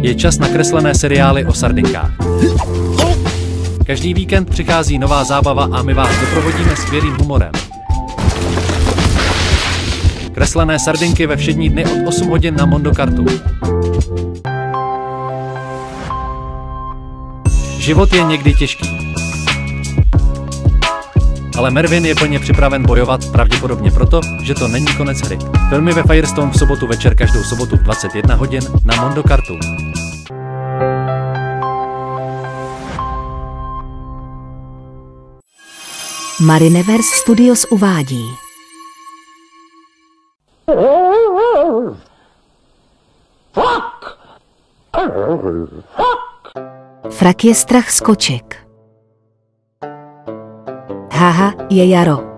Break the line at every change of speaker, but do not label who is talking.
Je čas na kreslené seriály o sardinkách. Každý víkend přichází nová zábava a my vás doprovodíme skvělým humorem. Kreslené sardinky ve všední dny od 8 hodin na Mondokartu. Život je někdy těžký. Ale Mervin je plně připraven bojovat, pravděpodobně proto, že to není konec hry. Filmy ve Firestone v sobotu večer každou sobotu v 21 hodin na Mondokartu.
Marineverse Studios uvádí. Frak je strach z koček. Haha, je jaro.